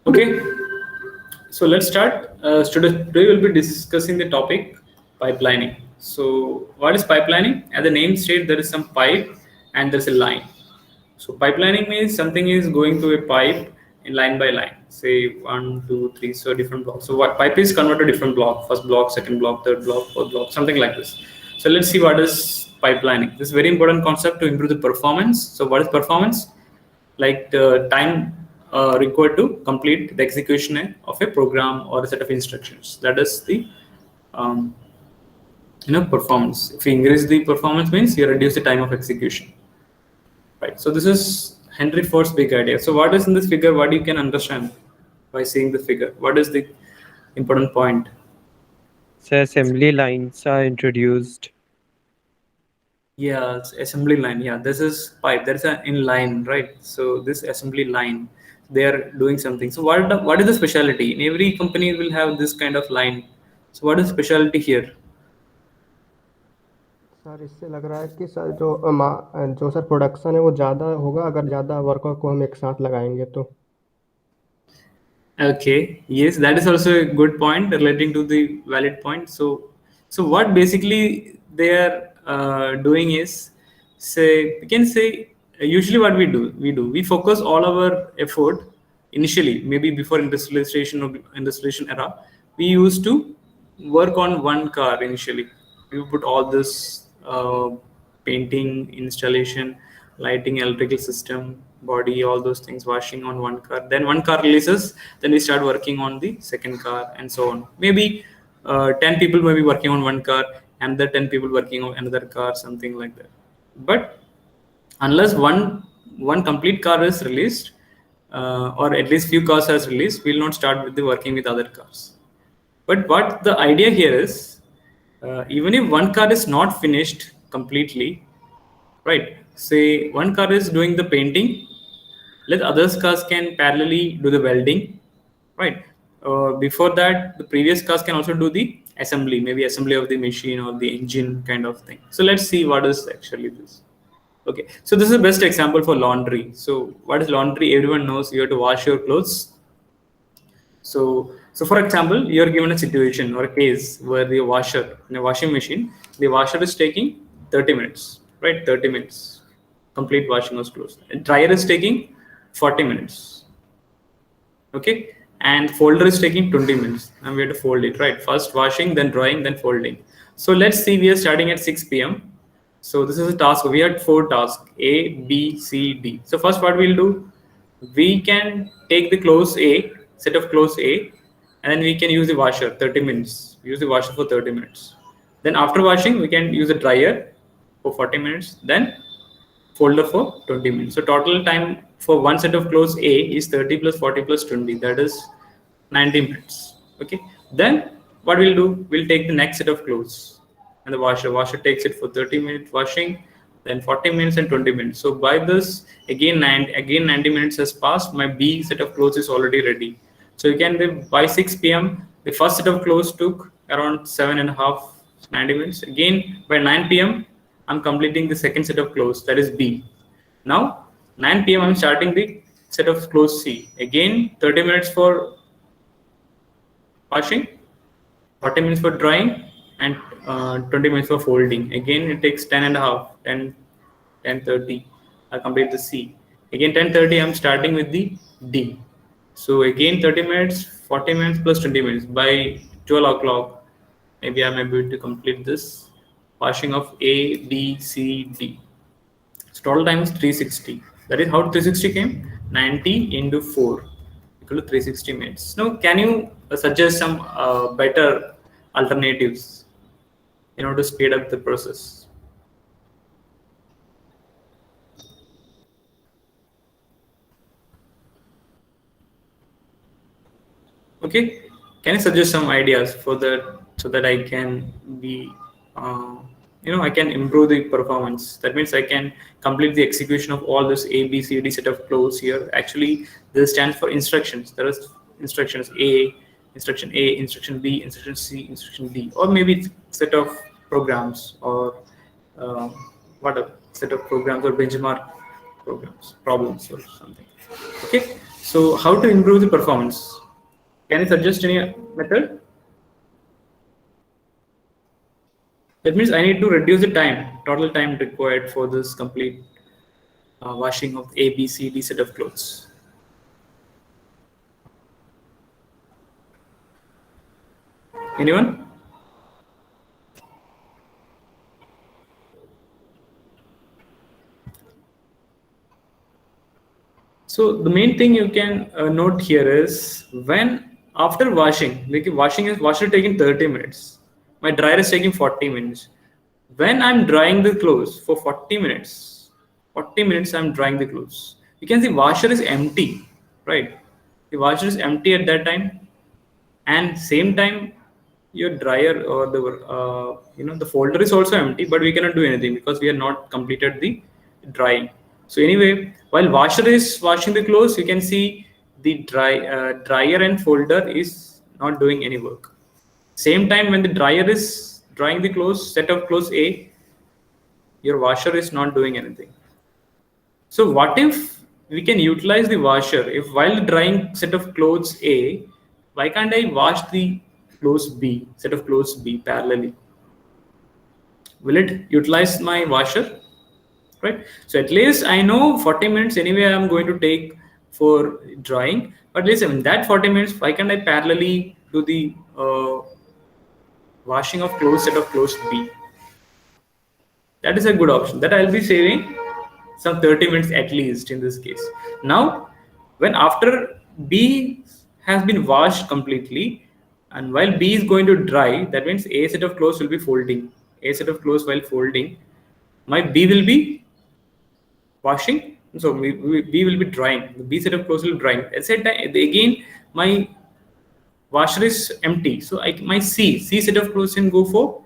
Okay, so let's start. Today we'll be discussing the topic pipelining. So, what is pipelining? As the name states, there is some pipe and there's a line. So, pipelining means something is going through a pipe in line by line. Say one, two, three, so different blocks. So, what pipe is converted to different block: first block, second block, third block, fourth block, something like this. So, let's see what is pipelining. This is very important concept to improve the performance. So, what is performance? Like the time required to complete the execution of a program or a set of instructions. That is the um, performance. If you increase the performance, means you reduce the time of execution. Right. So this is Henry Ford's big idea. So what is in this figure? What you can understand by seeing the figure? What is the important point? So assembly lines are introduced. Yeah, it's assembly line. Yeah, this is pipe. There's an in line, right? So this assembly line, they are doing something. So what is the specialty? In every company will have this kind of line. So what is specialty here? Sir इससे लग रहा है कि sir जो sir production है वो ज़्यादा होगा अगर ज़्यादा वर्कर को हम एक साथ लगाएंगे तो। Okay, yes, that is also a good point relating to the valid point. So what basically they are doing is, say, we can say, usually what we focus all our effort initially, maybe before industrialization or industrialization era, we used to work on one car initially. We put all this painting, installation, lighting, electrical system, body, all those things, washing on one car. Then one car releases, then we start working on the second car and so on. Maybe 10 people may be working on one car and the 10 people working on another car, something like that. But unless one complete car is released, or at least few cars has released, we'll not start with the working with other cars. But what the idea here is, even if one car is not finished completely, right? Say one car is doing the painting, let others cars can parallelly do the welding, right? Before that, the previous cars can also do the assembly, maybe assembly of the machine or the engine kind of thing. So let's see what is actually this. Okay, so this is the best example for laundry. So what is laundry? Everyone knows you have to wash your clothes. So for example, you are given a situation or a case where the washer in a washing machine, the washer is taking 30 minutes, right? 30 minutes, complete washing of clothes. A dryer is taking 40 minutes, okay? And folder is taking 20 minutes. And we have to fold it, right? First washing, then drying, then folding. So let's see, we are starting at 6 p.m. So this is a task. We had 4 tasks: A, B, C, D. So first, what we'll do, we can take the clothes A, set of clothes A, and then we can use the washer 30 minutes. Use the washer for 30 minutes. Then after washing, we can use a dryer for 40 minutes. Then folder for 20 minutes. So total time for one set of clothes A is 30 plus 40 plus 20. That is 90 minutes. Okay. Then what we'll do, we'll take the next set of clothes and the washer takes it for 30 minutes washing, then 40 minutes and 20 minutes. So by this again 90 minutes has passed. My B set of clothes is already ready. So you can, by 6 p.m. the first set of clothes took around 7.5 90 minutes. Again by 9 p.m. I'm completing the second set of clothes, that is B. Now 9 p.m. I'm starting the set of clothes C. Again 30 minutes for washing, 40 minutes for drying, and 20 minutes for folding. Again it takes 10:30. I complete the C. Again 10:30 I'm starting with the D. So again 30 minutes, 40 minutes plus 20 minutes. By 12 o'clock maybe I'm able to complete this washing of A, B, C, D. So total time is 360. That is how 360 came. 90 into 4 equal to 360 minutes. Now, can you suggest some better alternatives in order to speed up the process? Okay, can you suggest some ideas for that so that I can be, I can improve the performance. That means I can complete the execution of all this A, B, C, D set of flows here. Actually, this stands for instructions. There is instructions instruction A, instruction B, instruction C, instruction D, or maybe set of programs or what a set of programs or benchmark programs, problems or something. Okay, So how to improve the performance? Can you suggest any method? That means I need to reduce the total time required for this complete washing of A, B, C, D set of clothes. Anyone? So the main thing you can note here is when after washing, like washer taking 30 minutes, my dryer is taking 40 minutes. When I'm drying the clothes for 40 minutes, I'm drying the clothes. You can see washer is empty, right? The washer is empty at that time, and same time your dryer or the folder is also empty, but we cannot do anything because we are not completed the drying. So anyway, while washer is washing the clothes, you can see the dryer and folder is not doing any work. Same time when the dryer is drying the clothes, set of clothes A, your washer is not doing anything. So what if we can utilize the washer? If while drying set of clothes A, why can't I wash the set of clothes B parallelly? Will it utilize my washer? Right? So at least I know 40 minutes anyway I'm going to take for drying. But listen, in that 40 minutes, why can't I parallelly do the washing of clothes set of clothes B? That is a good option. That I'll be saving some 30 minutes at least in this case. Now, when after B has been washed completely, and while B is going to dry, that means A set of clothes will be folding. A set of clothes while folding, my B will be washing. So B will be drying. The B set of clothes will be drying. At that time, again, my washer is empty. So my C set of clothes can go for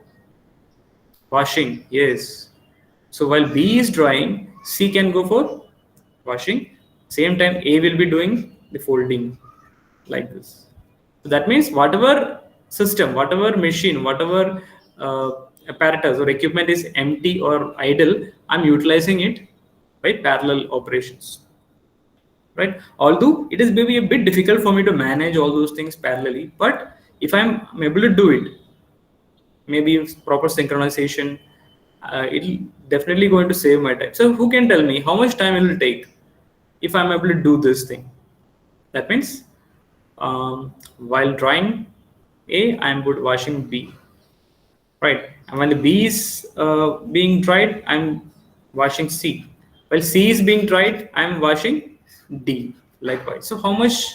washing. Yes. So while B is drying, C can go for washing. Same time A will be doing the folding like this. So that means whatever system, whatever machine, whatever apparatus or equipment is empty or idle, I'm utilizing it by parallel operations. Right? Although it is maybe a bit difficult for me to manage all those things parallelly, but if I'm able to do it, maybe proper synchronization, it'll definitely going to save my time. So who can tell me how much time it will take if I'm able to do this thing? That means while drying A, I'm washing B, right? And when the B is being dried, I'm washing C. While C is being dried, I'm washing D. Likewise. So how much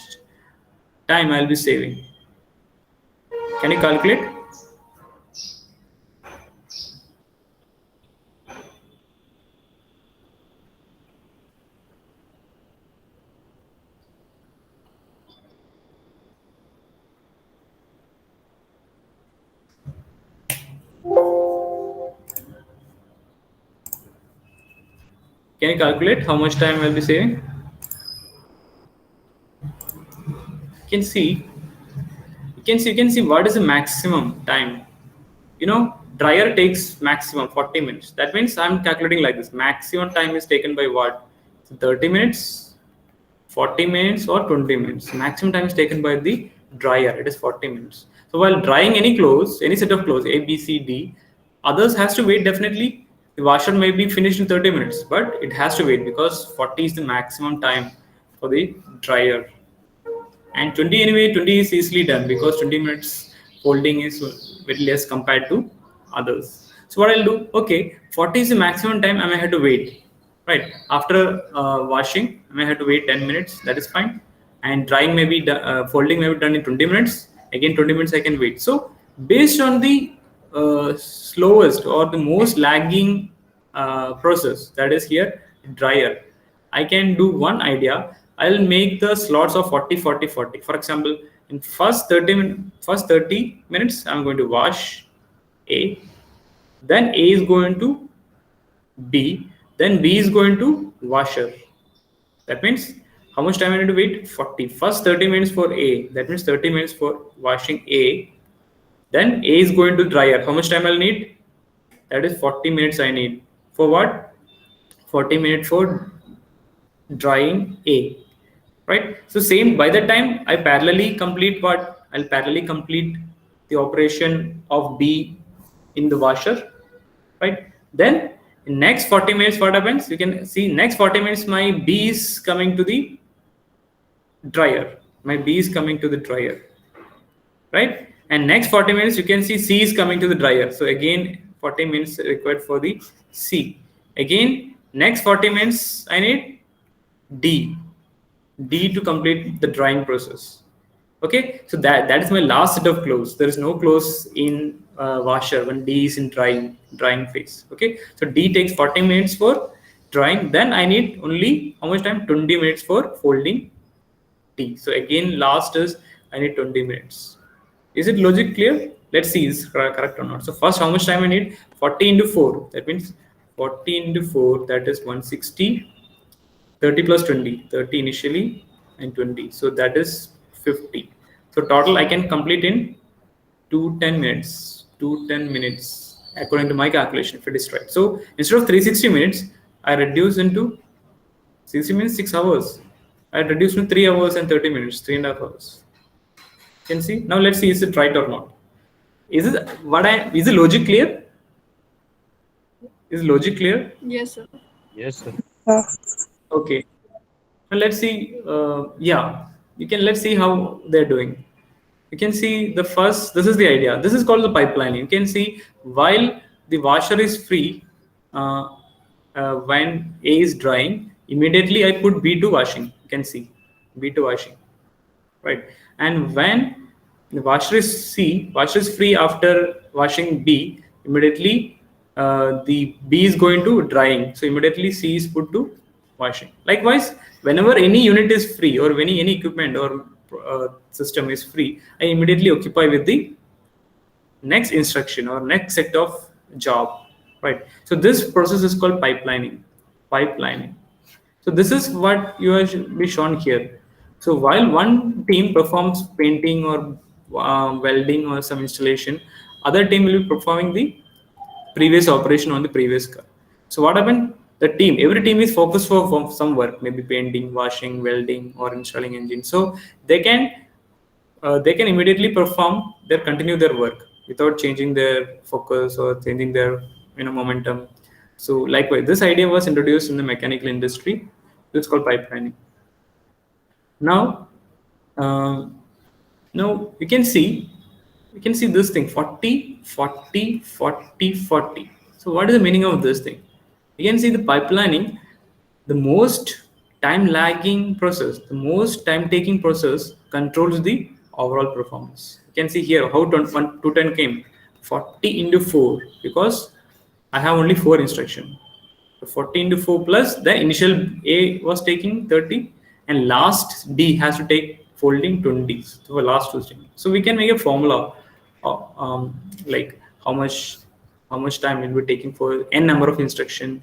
time I'll be saving? Can you calculate? Can you calculate how much time I'll be saving? You can see what is the maximum time. Dryer takes maximum 40 minutes. That means I'm calculating like this. Maximum time is taken by what? So 30 minutes, 40 minutes, or 20 minutes. Maximum time is taken by the dryer. It is 40 minutes. So while drying any clothes, any set of clothes, A, B, C, D, others has to wait definitely. The washer may be finished in 30 minutes, but it has to wait because 40 is the maximum time for the dryer. And 20 anyway, 20 is easily done because 20 minutes folding is very less compared to others. So what I'll do, okay, 40 is the maximum time I may have to wait, right? After washing, I may have to wait 10 minutes, that is fine. And drying may be folding may be done in 20 minutes. Again, 20 minutes I can wait. So based on the slowest or the most lagging process, that is here, dryer, I can do one idea. I'll make the slots of 40, 40, 40. For example, in first 30 minutes, I'm going to wash A. Then A is going to B. Then B is going to washer. That means how much time I need to wait? 40. First 30 minutes for A. That means 30 minutes for washing A. Then A is going to dryer. How much time I'll need? That is 40 minutes I need. For what? 40 minutes for drying A. right? So same, by the time I parallelly complete what? I'll parallelly complete the operation of B in the washer, right? Then in next 40 minutes, what happens? You can see next 40 minutes, my B is coming to the dryer. My B is coming to the dryer, right? And next 40 minutes, you can see C is coming to the dryer. So again, 40 minutes required for the C. Again, next 40 minutes, I need D to complete the drying process. Okay, so that is my last set of clothes. There is no clothes in washer when D is in drying phase. Okay, so D takes 40 minutes for drying. Then I need only how much time? 20 minutes for folding D. So again, last is I need 20 minutes. Is it logic clear? Let's see is correct or not. So first, how much time I need? 40 into 4. That means 40 into 4. That is 160. 30 plus 20. 30 initially and 20. So that is 50. So total I can complete in 210 minutes. 210 minutes according to my calculation if it is right. So instead of 360 minutes, I reduce into 60 minutes, 6 hours. I reduce to 3 hours and 30 minutes, 3.5 hours. You can see. Now let's see is it right or not. Is the logic clear? Is logic clear? Yes, sir. Yes, sir. Okay. Now let's see. Let's see how they're doing. You can see the first. This is the idea. This is called the pipeline. You can see while the washer is free, when A is drying, immediately I put B to washing. You can see B to washing, right? And when the washer is free after washing B, immediately the B is going to drying. So immediately C is put to washing. Likewise, whenever any unit is free or any equipment or system is free, I immediately occupy with the next instruction or next set of job, right? So this process is called pipelining. So this is what you are be shown here. So while one team performs painting or welding or some installation, other team will be performing the previous operation on the previous car. So what happened? Every team is focused for some work, maybe painting, washing, welding, or installing engine. So they can immediately continue their work without changing their focus or changing their momentum. So likewise, this idea was introduced in the mechanical industry. It's called pipelining. Now, you can see this thing 40, 40, 40, 40. So what is the meaning of this thing? You can see the pipelining, the most time lagging process, the most time taking process controls the overall performance. You can see here how 210 came 40 into 4 because I have only 4 instructions. So 40 into 4 plus the initial A was taking 30 and last D has to take folding 20. So last 2 strings. So we can make a formula like how much time it will be taking for n number of instruction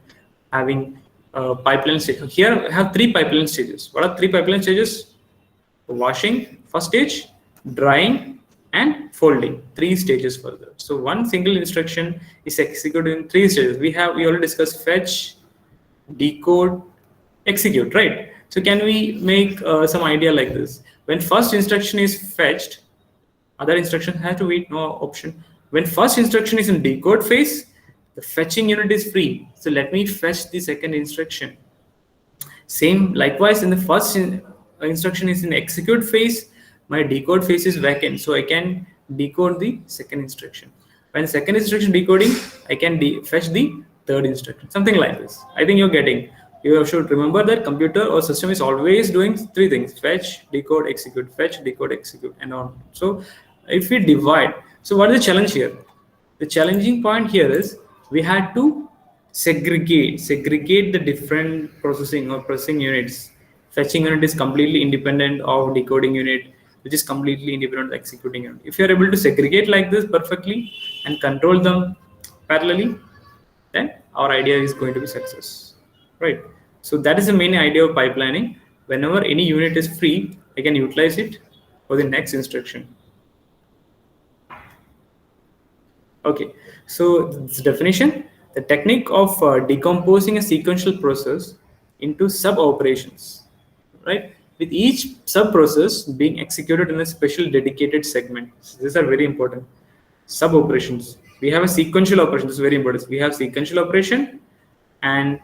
having pipeline stage. Here I have 3 pipeline stages. What are 3 pipeline stages? Washing, first stage, drying, and folding. 3 stages further. So one single instruction is executed in 3 stages. We already discussed fetch, decode, execute, right? So can we make some idea like this? When first instruction is fetched, other instruction has to wait, no option. When first instruction is in decode phase, the fetching unit is free. So let me fetch the second instruction. Same, likewise, in the first instruction is in execute phase, my decode phase is vacant. So I can decode the second instruction. When second instruction decoding, I can fetch the third instruction. Something like this. I think you're getting. You should remember that computer or system is always doing 3 things: fetch, decode, execute, fetch, decode, execute, and on. So if we divide, so what is the challenge here? The challenging point here is we had to segregate the different processing or processing units. Fetching unit is completely independent of decoding unit, which is completely independent of executing unit. If you are able to segregate like this perfectly and control them parallelly, then our idea is going to be success, right? So that is the main idea of pipelining. Whenever any unit is free, I can utilize it for the next instruction. Okay, so this definition, the technique of decomposing a sequential process into sub operations, right? with each sub-process being executed in a special dedicated segment. So these are very important. Sub-operations. We have a sequential operation. This is very important. We have sequential operation, and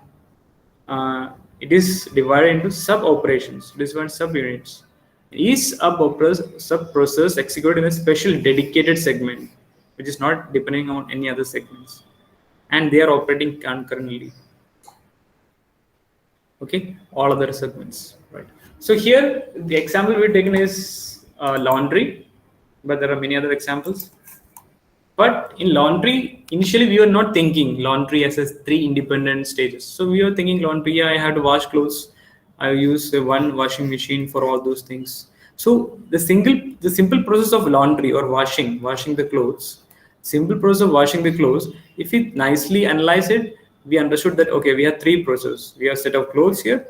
it is divided into sub-operations. This one sub-units. Each sub-process executed in a special dedicated segment, which is not depending on any other segments, and they are operating concurrently. Okay, all other segments, right? So here the example we're taking is laundry, but there are many other examples. But in laundry, initially we were not thinking laundry as 3 independent stages. So we were thinking laundry, yeah, I have to wash clothes. I use one washing machine for all those things. So the simple process of laundry or washing the clothes, simple process of washing the clothes, if we nicely analyze it, we understood that, okay, we have 3 processes. We have a set of clothes here.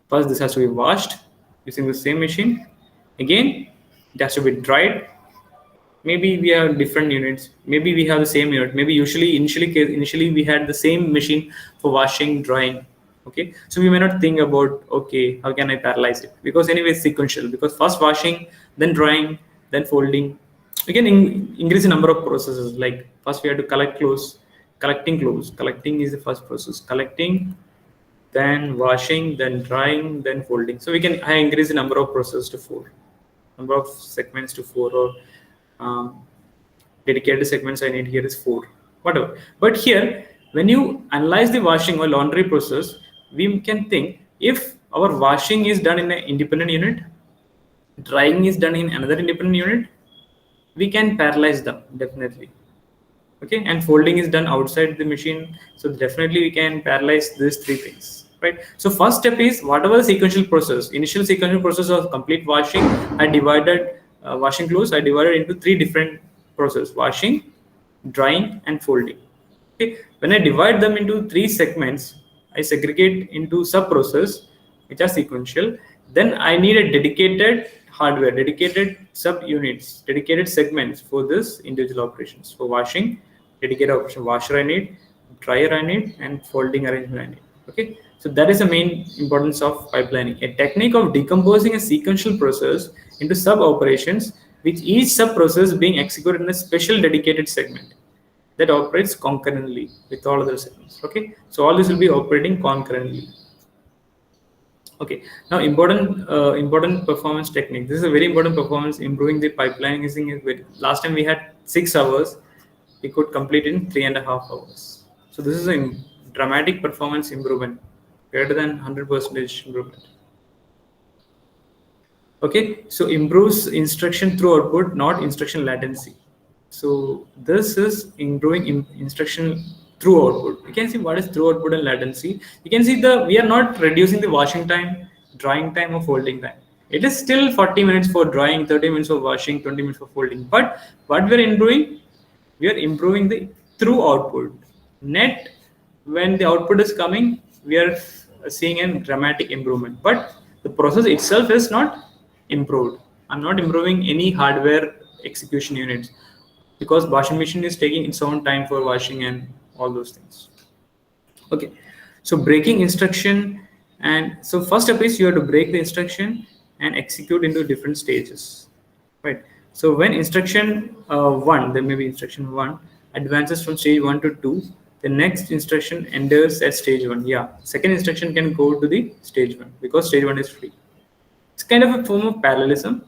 First, this has to be washed using the same machine. Again, it has to be dried. Maybe we have different units. Maybe we have the same unit. Maybe initially we had the same machine for washing, drying. Okay, so we may not think about, okay, how can I parallelize it? Because anyway, it's sequential. Because first washing, then drying, then folding. We can increase the number of processes. Like first we have to collect clothes. Collecting is the first process. Collecting, then washing, then drying, then folding. So we can increase the number of processes to 4, number of segments to 4, or dedicated segments I need here is 4, whatever. But here, when you analyze the washing or laundry process, we can think if our washing is done in an independent unit, drying is done in another independent unit, we can parallelize them definitely. Okay, and folding is done outside the machine, so definitely we can parallelize these 3 things, right? So first step is whatever the sequential process, initial sequential process of complete washing, I divided washing clothes, I divided into 3 different processes: washing, drying, and folding. Okay, when I divide them into 3 segments, I segregate into sub process which are sequential. Then I need a dedicated hardware, dedicated sub units, dedicated segments for this individual operations. For washing, dedicated operation washer I need, dryer I need, and folding arrangement I need. Okay, so that is the main importance of pipelining, a technique of decomposing a sequential process into sub operations, with each sub process being executed in a special dedicated segment that operates concurrently with all other segments. Okay, so all this will be operating concurrently. Okay, now important performance technique. This is a very important performance. Improving the pipelining is last time we had 6 hours, we could complete in 3.5 hours. So this is a dramatic performance improvement, greater than 100% improvement. Okay, so improves instruction through output, not instruction latency. So this is improving instruction through output. You can see what is through output and latency. You can see we are not reducing the washing time, drying time, or folding time. It is still 40 minutes for drying, 30 minutes for washing, 20 minutes for folding. But what we are improving, we are improving the through output. Net, when the output is coming, we are seeing a dramatic improvement. But the process itself is not improved. I'm not improving any hardware execution units, because washing machine is taking its own time for washing and all those things. Okay, so breaking instruction, and so first step is you have to break the instruction and execute into different stages, right? So when instruction 1, there may be instruction 1 advances from stage 1 to 2, the next instruction enters at stage 1. Yeah, second instruction can go to the stage 1 because stage 1 is free. It's kind of a form of parallelism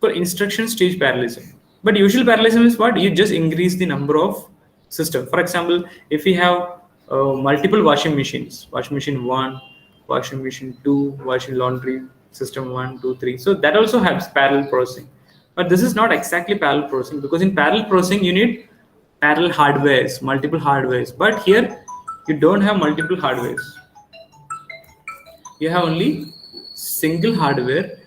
for instruction stage parallelism. But usual parallelism is what? You just increase the number of systems. For example, if we have multiple washing machines, washing machine 1, washing machine 2, washing laundry system 1, 2, 3. So that also has parallel processing. But this is not exactly parallel processing, because in parallel processing you need parallel hardwares, multiple hardwares. But here you don't have multiple hardwares. You have only single hardware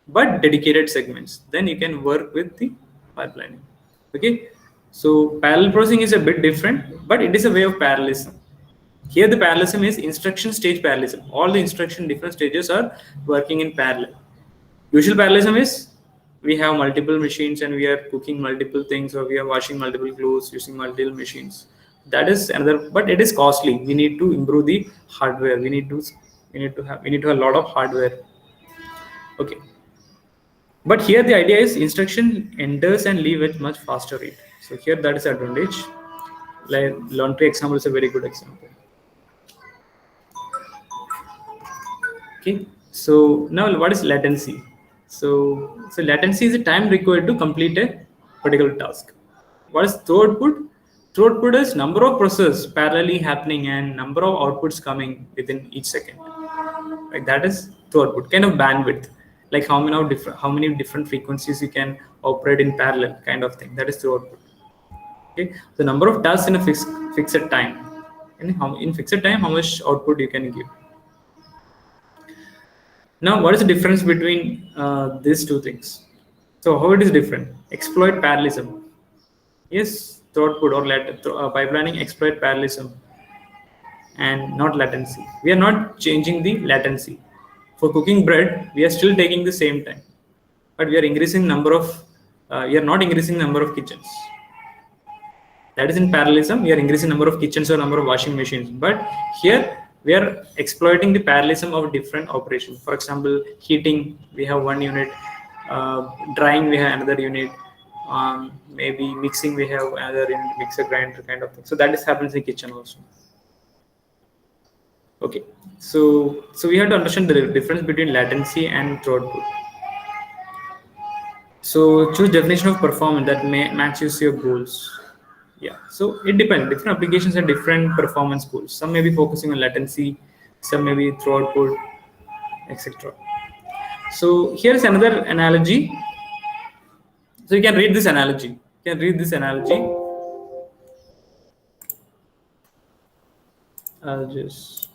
but dedicated segments. Then you can work with the pipelining. Okay, so parallel processing is a bit different, but it is a way of parallelism. Here the parallelism is instruction stage parallelism. All the instruction different stages are working in parallel. Usual parallelism is we have multiple machines and we are cooking multiple things, or we are washing multiple clothes using multiple machines. That is another, but it is costly. We need to improve the hardware. We need to have a lot of hardware. Okay. But here the idea is instruction enters and leave at much faster rate. So here that is advantage. Like laundry example is a very good example. Okay. So now what is latency? So latency is the time required to complete a particular task. What is throughput? Throughput is number of processes parallelly happening and number of outputs coming within each second. Like that is throughput, kind of bandwidth, like how many different frequencies you can operate in parallel, kind of thing. That is throughput. Okay, the number of tasks in a fixed time, and in fixed time how much output you can give. Now, what is the difference between these two things? So how it is different? Exploit parallelism. Yes, throughput or pipelining exploit parallelism and not latency. We are not changing the latency. For cooking bread, we are still taking the same time, but we are increasing number of. We are not increasing number of kitchens. That is in parallelism. We are increasing number of kitchens or number of washing machines. But here we are exploiting the parallelism of different operations. For example, heating, we have one unit. Drying, we have another unit. Maybe mixing, we have another unit, mixer grinder kind of thing. So that is happens in kitchen also. Okay, so we have to understand the difference between latency and throughput. So choose definition of performance that matches your goals. Yeah, so it depends. Different applications have different performance goals. Some may be focusing on latency, some may be throughput, etc. So here's another analogy. So you can read this analogy. I'll just.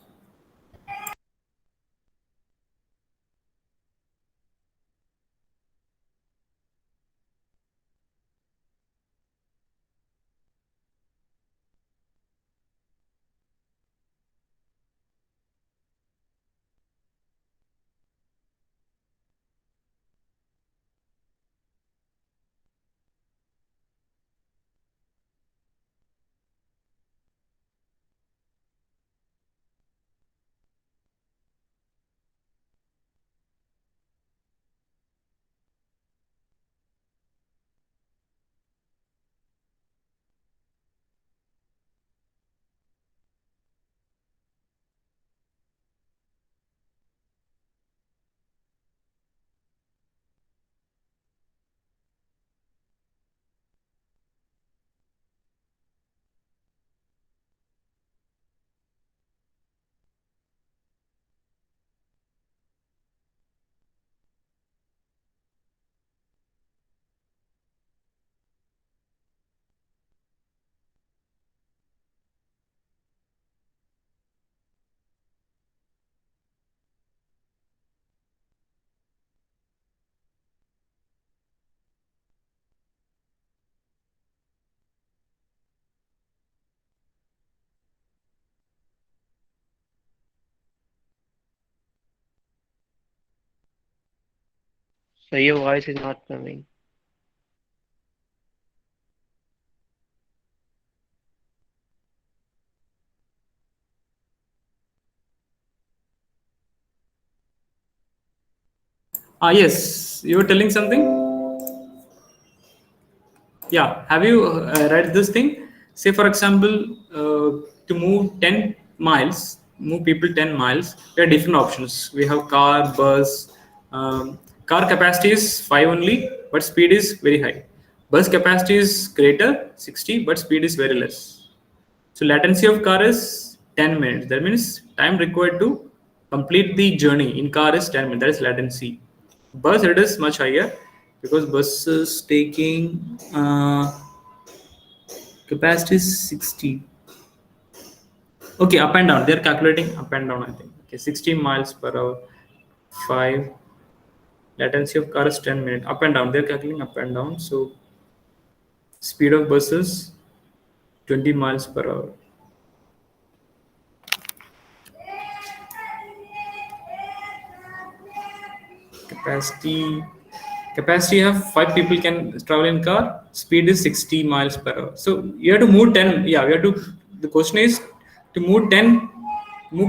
So your voice is not coming. Yes, you were telling something. Yeah, have you read this thing? Say for example, to move 10 miles, move people 10 miles, there are different options. We have car, bus. Car capacity is 5 only, but speed is very high. Bus capacity is greater, 60, but speed is very less. So latency of car is 10 minutes. That means time required to complete the journey in car is 10 minutes. That is latency. Bus, it is much higher because bus is taking capacity is 60. Okay, up and down. They're calculating up and down, I think. Okay, 60 miles per hour, 5. Latency of car is 10 minutes. Up and down. They're calculating up and down. So speed of buses 20 miles per hour. Capacity have 5 people can travel in car. Speed is 60 miles per hour. So you have to move 10. Yeah, we have to. The question is to move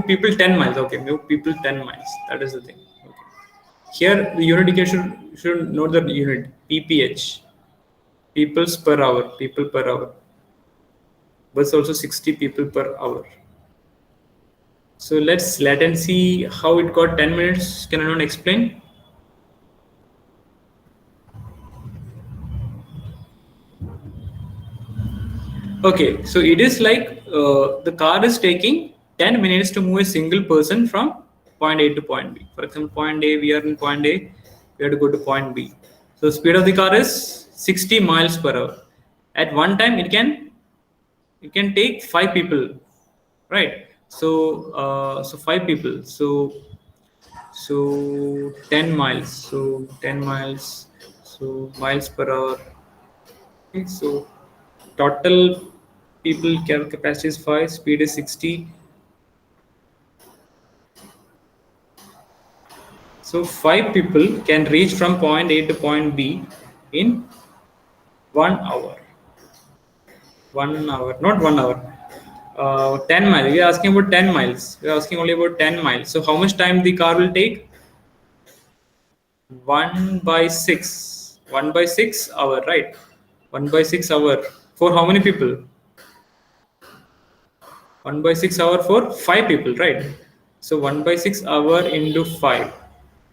people 10 miles. Okay, move people 10 miles. That is the thing. Okay. Here the unit equation should note the unit pph, peoples per hour, people per hour. Bus also 60 people per hour. So let's let and see how it got 10 minutes. Can anyone explain? Okay, so it is like the car is taking 10 minutes to move a single person from point A to point B. For example, point A, we are in point A, we have to go to point B. So speed of the car is 60 miles per hour. At one time, it can take 5 people, right? So 5 people. So 10 miles. So 10 miles. So miles per hour. Okay, so total people capacity is 5, speed is 60. So 5 people can reach from point A to point B in 1 hour. 1 hour, not 1 hour. 10 miles. We are asking about 10 miles. We are asking only about 10 miles. So how much time the car will take? 1 by 6. 1 by 6 hour, right? 1 by 6 hour. For how many people? 1 by 6 hour for 5 people, right? So 1 by 6 hour into 5.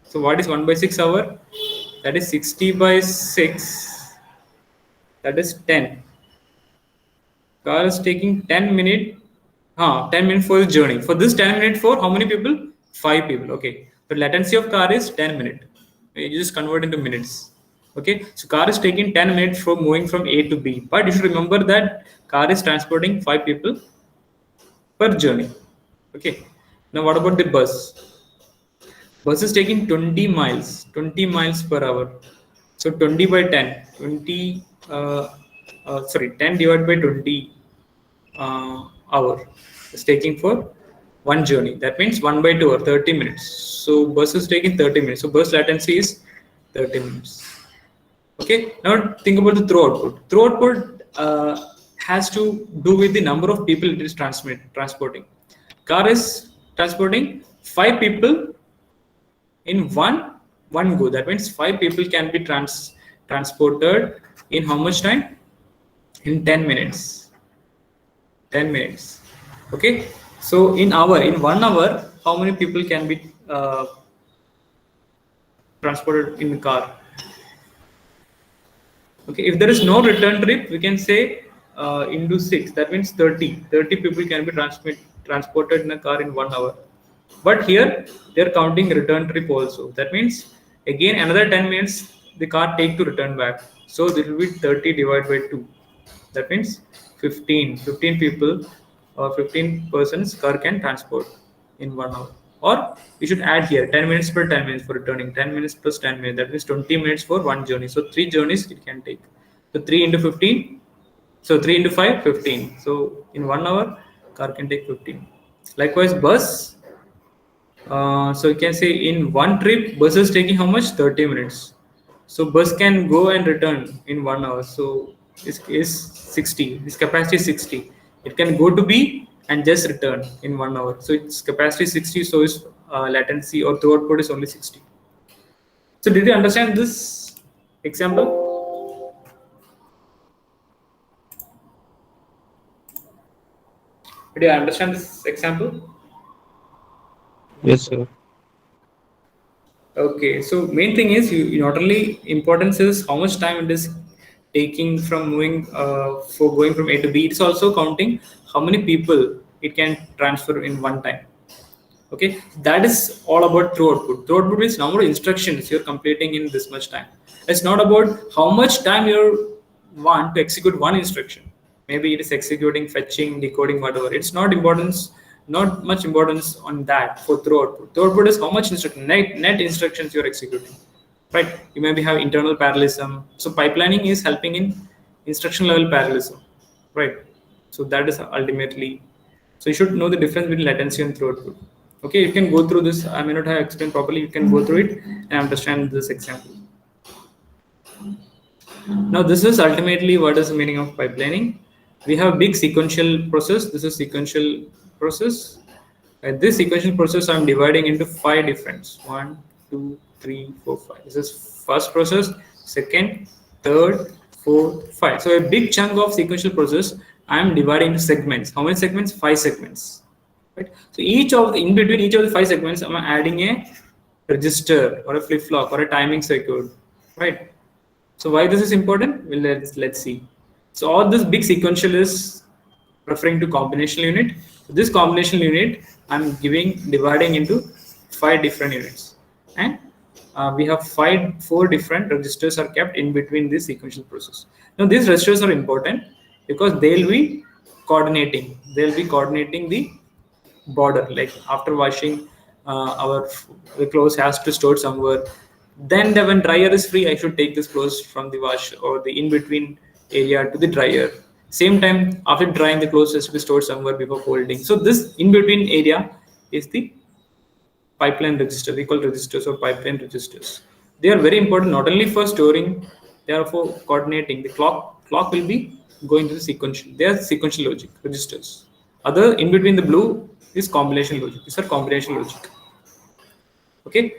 So what is 1 by 6 hour? That is 60 by 6. That is 10. Car is taking 10 minutes. 10 minutes for the journey. For this 10 minutes for how many people? 5 people. Okay. The latency of car is 10 minutes. You just convert into minutes. Okay. So car is taking 10 minutes for moving from A to B. But you should remember that car is transporting 5 people per journey. Okay. Now what about the bus? Bus is taking 20 miles per hour. So 20 by 10, 10 divided by 20 hour is taking for one journey. That means 1 by 2 or 30 minutes. So bus is taking 30 minutes. So bus latency is 30 minutes. Okay. Now think about the throw output. Throw output has to do with the number of people it is transporting. Car is transporting 5 people in one go. That means 5 people can be transported in how much time? In 10 minutes. 10 minutes. Okay. So in 1 hour, how many people can be transported in the car? Okay. If there is no return trip, we can say into 6. That means 30 people can be transported in a car in 1 hour. But here they are counting return trip also. That means again another 10 minutes the car take to return back. So there will be 30 divided by 2. That means 15 people or 15 persons car can transport in 1 hour. Or we should add here 10 minutes per 10 minutes for returning, 10 minutes plus 10 minutes. That means 20 minutes for one journey. So 3 journeys it can take. So 3 into 15. So 3 into 5, 15. So in 1 hour, car can take 15. Likewise, bus. So you can say in one trip, bus is taking how much? 30 minutes. So bus can go and return in 1 hour. So this is 60. This capacity is 60. It can go to B and just return in 1 hour. So its capacity is 60. So its latency or through output is only 60. So did you understand this example? Did you understand this example? Yes, sir. Okay, so main thing is you not only importance is how much time it is taking from moving for going from A to B. It's also counting how many people it can transfer in one time. Okay, that is all about through output. Through output is number of instructions you're completing in this much time. It's not about how much time you want to execute one instruction. Maybe it is executing, fetching, decoding, whatever. It's not much importance on that for through output. Through output is how much net instructions you're executing. Right? You maybe have internal parallelism. So pipelining is helping in instruction level parallelism. Right? So that is ultimately. So you should know the difference between latency and through output. Okay, you can go through this. I may not have explained properly. You can go through it and understand this example. Now this is ultimately what is the meaning of pipelining. We have big sequential process. This is sequential process. This sequential process I'm dividing into 5 different 1, 2, 3, 4, 5. This is first process, second, third, fourth, 5. So a big chunk of sequential process I am dividing into segments. How many segments? 5 segments. Right. So in between each of the 5 segments, I'm adding a register or a flip flop or a timing circuit. Right. So why this is important? Well, let's see. So all this big sequential is referring to combinational unit. So this combinational unit I'm dividing into 5 different units, and we have 4 different registers are kept in between this sequential process. Now these registers are important because they'll be coordinating. They'll be coordinating the border. Like after washing, the clothes has to store somewhere. Then when dryer is free, I should take this clothes from the wash or the in between area to the dryer. Same time, after drying, the clothes has to be stored somewhere before folding. So this in between area is the pipeline register. We call registers or pipeline registers. They are very important not only for storing, they are for coordinating. The clock will be going to the sequential. They are sequential logic registers. Other in between the blue is combination logic. These are combination logic. Okay.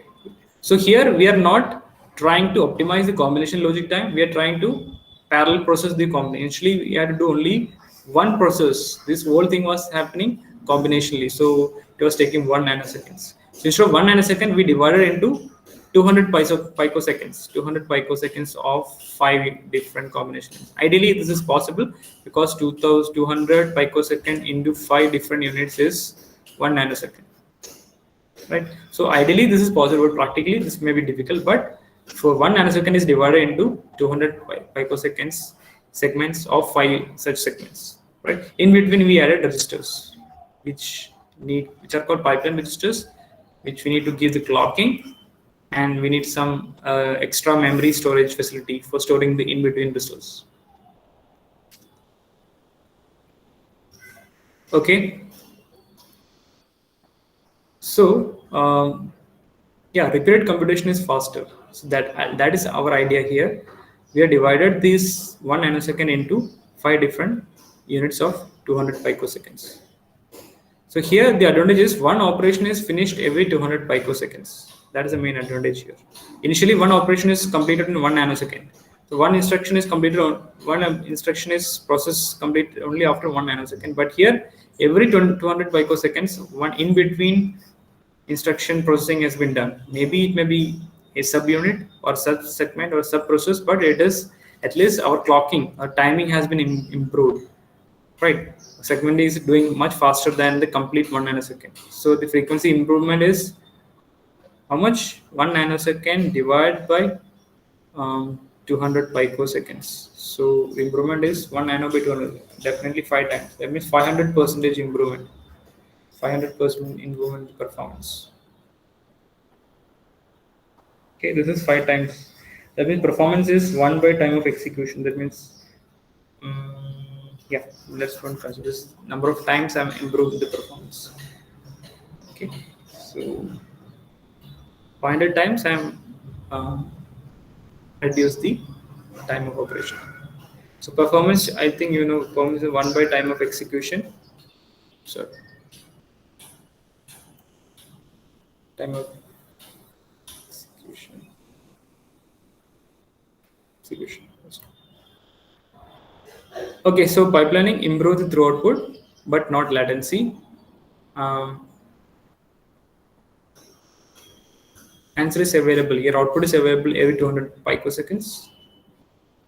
So here we are not trying to optimize the combination logic time. We are trying to parallel process the combination. Initially, we had to do only one process. This whole thing was happening combinationally. So it was taking 1 nanoseconds. So instead of 1 nanosecond, we divided into 200 picoseconds. 200 picoseconds of 5 different combinations. Ideally, this is possible because 200 picosecond into 5 different units is 1 nanosecond. Right. So ideally, this is possible. Practically, this may be difficult, but for 1 nanosecond is divided into 200 picoseconds segments of 5 such segments. Right. In between, we added registers, which are called pipeline registers, which we need to give the clocking, and we need some extra memory storage facility for storing the in between results. Okay. So yeah, repeated computation is faster. So that is our idea here. We have divided this 1 nanosecond into 5 different units of 200 picoseconds. So here the advantage is one operation is finished every 200 picoseconds. That is the main advantage here. Initially, one operation is completed in 1 nanosecond. So one instruction is completed on one instruction is processed complete only after 1 nanosecond. But here, every 200 picoseconds, one in between instruction processing has been done. Maybe it may be a subunit or sub-segment or sub-process, but it is at least our clocking, our timing has been improved. Right, segment is doing much faster than the complete 1 nanosecond. So the frequency improvement is how much? 1 nanosecond divided by 200 picoseconds. So the improvement is 1 nano by 200, definitely 5 times. That means 500% improvement. 500% improvement in performance. Okay, this is 5 times. That means performance is 1 by time of execution. That means, yeah, let's consider this number of times I'm improving the performance. Okay, so 500 times I'm reduce the time of operation. So performance, I think performance is 1 by time of execution. So time of execution. Okay, so pipelining improves the throughput, but not latency. Answer is available. Your output is available every 200 picoseconds,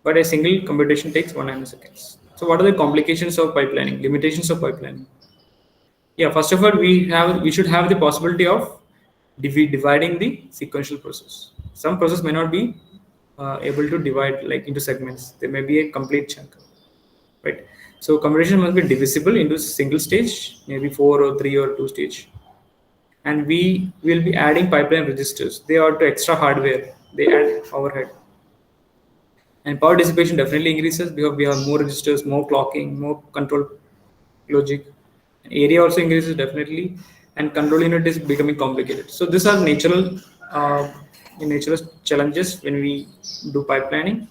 but a single computation takes 1 nanoseconds. So what are the complications of pipelining? Limitations of pipelining? Yeah, first of all, we should have the possibility of dividing the sequential process. Some process may not be able to divide like into segments. There may be a complete chunk, right? So computation must be divisible into single stage, maybe 4 or 3 or 2 stage. And we will be adding pipeline registers. They are to extra hardware. They add overhead. And power dissipation definitely increases because we have more registers, more clocking, more control logic. And area also increases definitely, and control unit is becoming complicated. So these are natural challenges when we do pipelining.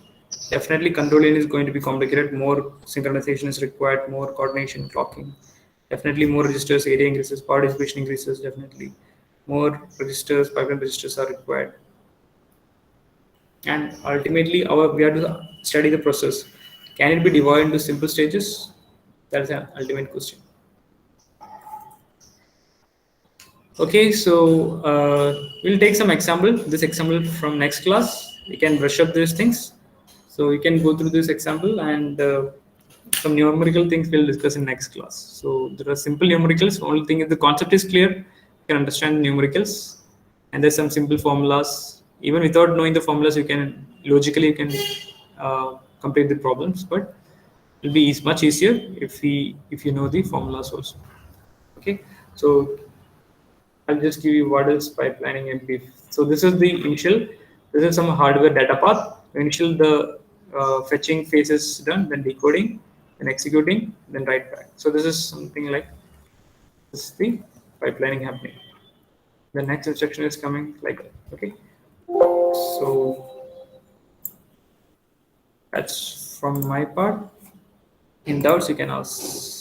Definitely control unit is going to be complicated. More synchronization is required, more coordination, clocking. Definitely more registers, area increases, power dissipation increases, definitely. More registers, pipeline registers are required. And ultimately, we have to study the process. Can it be divided into simple stages? That's an ultimate question. Okay, so we'll take some example. This example from next class. We can brush up these things. So we can go through this example, and some numerical things we'll discuss in next class. So there are simple numericals. Only thing is the concept is clear. You can understand numericals, and there's some simple formulas. Even without knowing the formulas, you can logically complete the problems. But it'll be much easier if you know the formulas also. Okay, so I'll just give you what is pipelining in brief. So this is the initial. This is some hardware data path. Initial, the fetching phase is done, then decoding, then executing, then write back. So this is something like this is the pipelining happening. The next instruction is coming like that. Okay. So that's from my part. In doubts, you can ask.